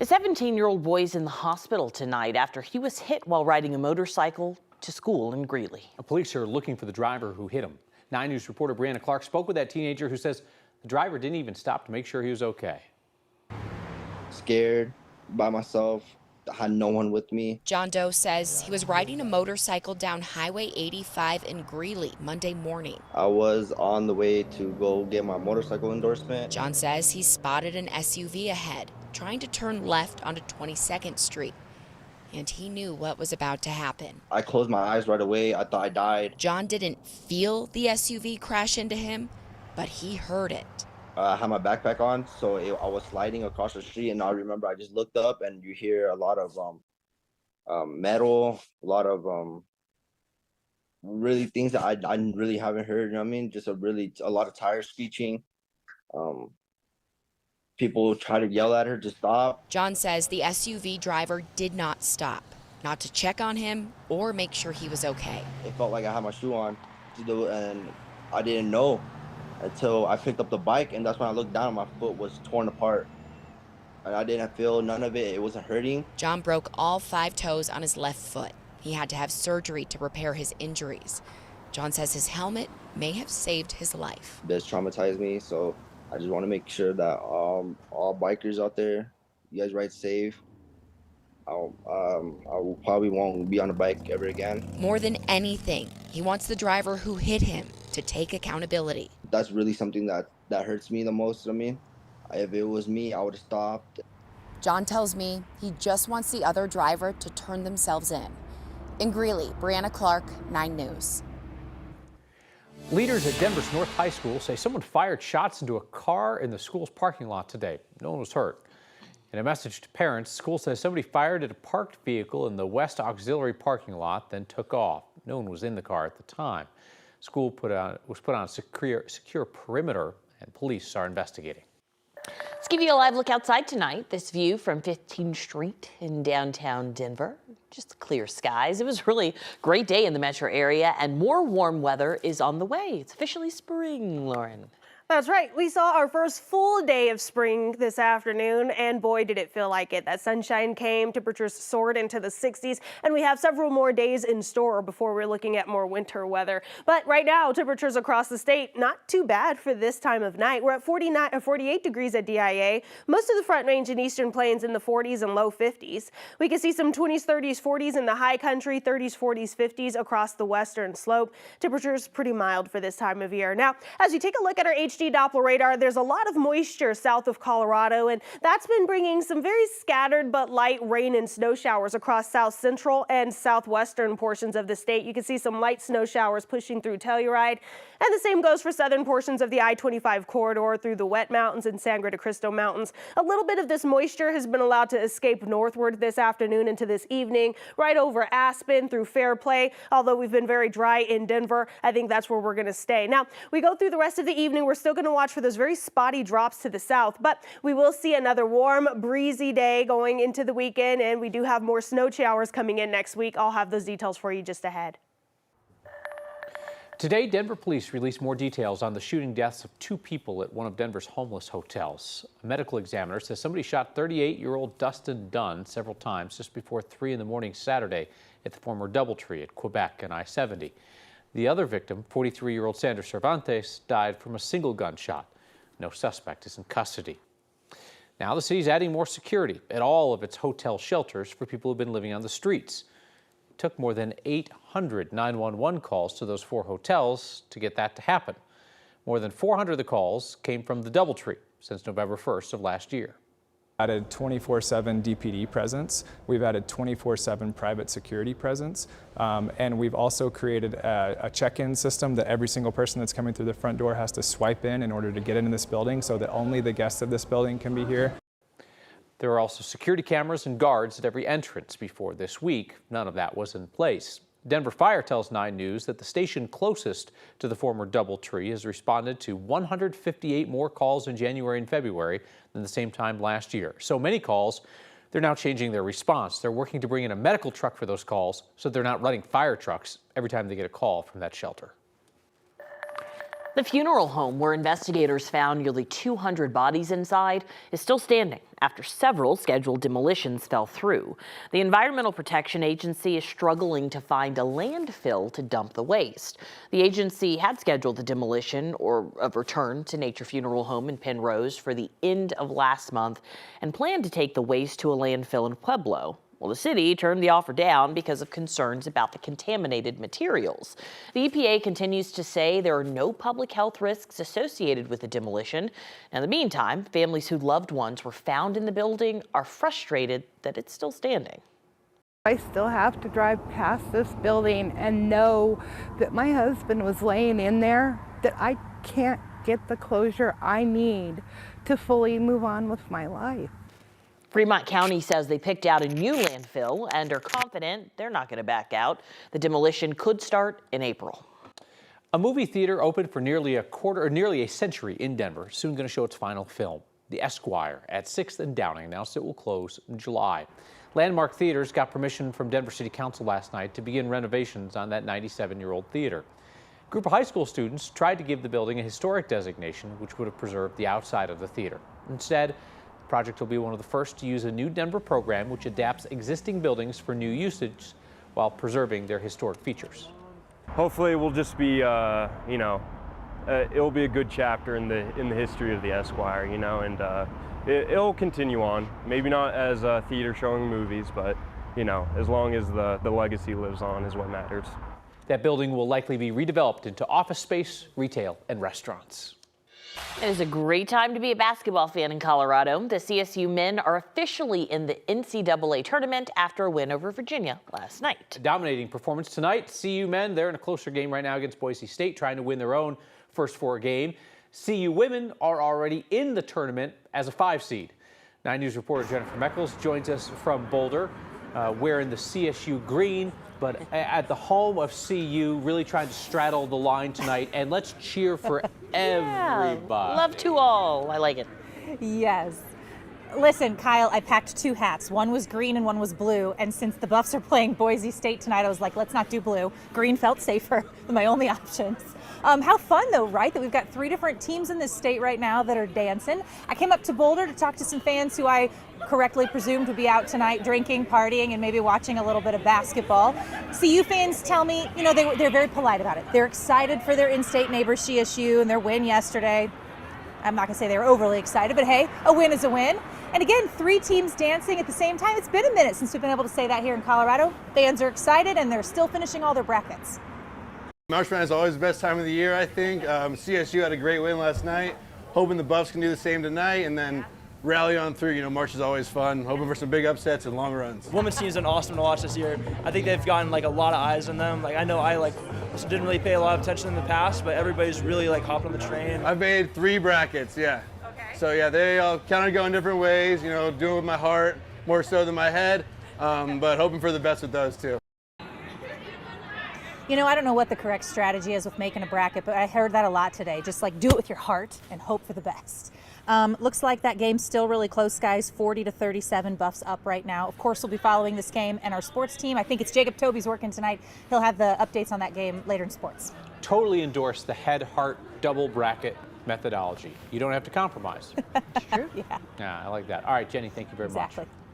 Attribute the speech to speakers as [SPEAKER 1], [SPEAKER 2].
[SPEAKER 1] A 17-year-old boy is in the hospital tonight after he was hit while riding a motorcycle to school in Greeley.
[SPEAKER 2] Police are looking for the driver who hit him. 9 News reporter Brianna Clark spoke with that teenager who says the driver didn't even stop to make sure he was okay.
[SPEAKER 3] Scared, by myself, I had no one with me.
[SPEAKER 4] John Doe says he was riding a motorcycle down Highway 85 in Greeley Monday morning.
[SPEAKER 3] I was on the way to go get my motorcycle endorsement.
[SPEAKER 4] John says he spotted an SUV ahead, trying to turn left onto 22nd Street. And he knew what was about to happen.
[SPEAKER 3] I closed my eyes right away. I thought I died.
[SPEAKER 4] John didn't feel the SUV crash into him, but he heard it.
[SPEAKER 3] I had my backpack on, so I was sliding across the street, and I remember I just looked up, and you hear a lot of metal, a lot of really things that I really haven't heard. You know what I mean? Just a lot of tires screeching. People try to yell at her to stop.
[SPEAKER 4] John says the SUV driver did not stop, not to check on him or make sure he was okay.
[SPEAKER 3] It felt like I had my shoe on, and I didn't know until I picked up the bike, and that's when I looked down and my foot was torn apart. And I didn't feel none of it. It wasn't hurting.
[SPEAKER 4] John broke all 5 toes on his left foot. He had to have surgery to repair his injuries. John says his helmet may have saved his life.
[SPEAKER 3] This traumatized me, so I just want to make sure that all bikers out there, you guys ride safe. I probably won't be on a bike ever again.
[SPEAKER 4] More than anything, he wants the driver who hit him to take accountability.
[SPEAKER 3] That's really something that hurts me the most. I mean, if it was me, I would have stopped.
[SPEAKER 4] John tells me he just wants the other driver to turn themselves in. In Greeley, Brianna Clark, 9 News.
[SPEAKER 2] Leaders at Denver's North High School say someone fired shots into a car in the school's parking lot today. No one was hurt. In a message to parents, the school says somebody fired at a parked vehicle in the West Auxiliary parking lot, then took off. No one was in the car at the time. School was put on a secure perimeter, and police are investigating.
[SPEAKER 1] Let's give you a live look outside tonight. This view from 15th Street in downtown Denver. Just clear skies. It was really a great day in the metro area, and more warm weather is on the way. It's officially spring, Lauren.
[SPEAKER 5] That's right. We saw our first full day of spring this afternoon, and boy, did it feel like it. That sunshine came, temperatures soared into the 60s, and we have several more days in store before we're looking at more winter weather. But right now, temperatures across the state, not too bad for this time of night. We're at 48 degrees at DIA. Most of the Front Range and Eastern Plains in the 40s and low 50s. We can see some 20s, 30s, 40s in the high country, 30s, 40s, 50s across the western slope. Temperatures pretty mild for this time of year. Now, as you take a look at our HD Doppler radar, there's a lot of moisture south of Colorado, and that's been bringing some very scattered but light rain and snow showers across south central and southwestern portions of the state. You can see some light snow showers pushing through Telluride, and the same goes for southern portions of the I-25 corridor through the Wet Mountains and Sangre de Cristo Mountains. A little bit of this moisture has been allowed to escape northward this afternoon into this evening, right over Aspen through Fairplay. Although we've been very dry in Denver, I think that's where we're going to stay. Now, we go through the rest of the evening. We're still going to watch for those very spotty drops to the south, but we will see another warm, breezy day going into the weekend, and we do have more snow showers coming in next week. I'll have those details for you just ahead.
[SPEAKER 2] Today, Denver police released more details on the shooting deaths of 2 people at one of Denver's homeless hotels. A medical examiner says somebody shot 38-year-old Dustin Dunn several times just before 3 in the morning Saturday at the former DoubleTree at Quebec and I-70. The other victim, 43-year-old Sandra Cervantes, died from a single gunshot. No suspect is in custody. Now the city's adding more security at all of its hotel shelters for people who've been living on the streets. It took more than 800 911 calls to those 4 hotels to get that to happen. More than 400 of the calls came from the DoubleTree since November 1st of last year.
[SPEAKER 6] Added 24/7 DPD presence. We've added 24/7 private security presence. And we've also created a check-in system that every single person that's coming through the front door has to swipe in order to get into this building, so that only the guests of this building can be here.
[SPEAKER 2] There are also security cameras and guards at every entrance. Before this week, none of that was in place. Denver Fire tells 9 News that the station closest to the former DoubleTree has responded to 158 more calls in January and February than the same time last year. So many calls, they're now changing their response. They're working to bring in a medical truck for those calls so they're not running fire trucks every time they get a call from that shelter.
[SPEAKER 1] The funeral home where investigators found nearly 200 bodies inside is still standing after several scheduled demolitions fell through. The Environmental Protection Agency is struggling to find a landfill to dump the waste. The agency had scheduled the demolition of return to Nature Funeral Home in Penrose for the end of last month and planned to take the waste to a landfill in Pueblo. Well, the city turned the offer down because of concerns about the contaminated materials. The EPA continues to say there are no public health risks associated with the demolition. In the meantime, families whose loved ones were found in the building are frustrated that it's still standing.
[SPEAKER 7] I still have to drive past this building and know that my husband was laying in there, that I can't get the closure I need to fully move on with my life.
[SPEAKER 1] Fremont County says they picked out a new landfill and are confident they're not going to back out. The demolition could start in April.
[SPEAKER 2] A movie theater opened for nearly a century in Denver, soon going to show its final film. The Esquire at 6th and Downing announced it will close in July. Landmark Theaters got permission from Denver City Council last night to begin renovations on that 97-year-old theater. A group of high school students tried to give the building a historic designation, which would have preserved the outside of the theater. Instead, the project will be one of the first to use a new Denver program which adapts existing buildings for new usage while preserving their historic features.
[SPEAKER 8] Hopefully it will just be, it will be a good chapter in the history of the Esquire, and it'll continue on. Maybe not as a theater showing movies, but, as long as the legacy lives on is what matters.
[SPEAKER 2] That building will likely be redeveloped into office space, retail, and restaurants.
[SPEAKER 1] It is a great time to be a basketball fan in Colorado. The CSU men are officially in the NCAA tournament after a win over Virginia last night.
[SPEAKER 2] A dominating performance tonight. CU men, they're in a closer game right now against Boise State, trying to win their own first 4 game. CU women are already in the tournament as a 5 seed. 9 News reporter Jennifer Meckles joins us from Boulder, wearing the CSU green, but at the home of CU, really trying to straddle the line tonight. And let's cheer for everybody.
[SPEAKER 1] Love to all. I like it.
[SPEAKER 9] Yes. Listen, Kyle, I packed 2 hats. One was green and one was blue. And since the Buffs are playing Boise State tonight, I was like, let's not do blue. Green felt safer than my only options. How fun, though, right? That we've got 3 different teams in this state right now that are dancing. I came up to Boulder to talk to some fans who I correctly presumed would be out tonight drinking, partying, and maybe watching a little bit of basketball. CU fans tell me, they're very polite about it. They're excited for their in-state neighbor CSU and their win yesterday. I'm not going to say they were overly excited, but hey, a win is a win. And again, 3 teams dancing at the same time. It's been a minute since we've been able to say that here in Colorado. Fans are excited, and they're still finishing all their brackets.
[SPEAKER 10] March Madness is always the best time of the year, I think. CSU had a great win last night. Hoping the Buffs can do the same tonight and then rally on through. March is always fun. Hoping for some big upsets and long runs.
[SPEAKER 11] Women's team's been awesome to watch this year. I think they've gotten a lot of eyes on them. I know I didn't really pay a lot of attention in the past, but everybody's really hopped on the train.
[SPEAKER 10] I've made 3 brackets, yeah. Okay. So yeah, they all kind of go in different ways. Doing it with my heart more so than my head, but hoping for the best with those too.
[SPEAKER 9] I don't know what the correct strategy is with making a bracket, but I heard that a lot today. Just do it with your heart and hope for the best. Looks like that game's still really close, guys. 40-37, Buffs up right now. Of course, we'll be following this game and our sports team. I think it's Jacob Toby's working tonight. He'll have the updates on that game later in sports.
[SPEAKER 2] Totally endorse the head-heart double bracket methodology. You don't have to compromise.
[SPEAKER 9] It's true. Yeah.
[SPEAKER 2] Yeah, I like that. All right, Jenny, thank you very much.
[SPEAKER 9] Exactly.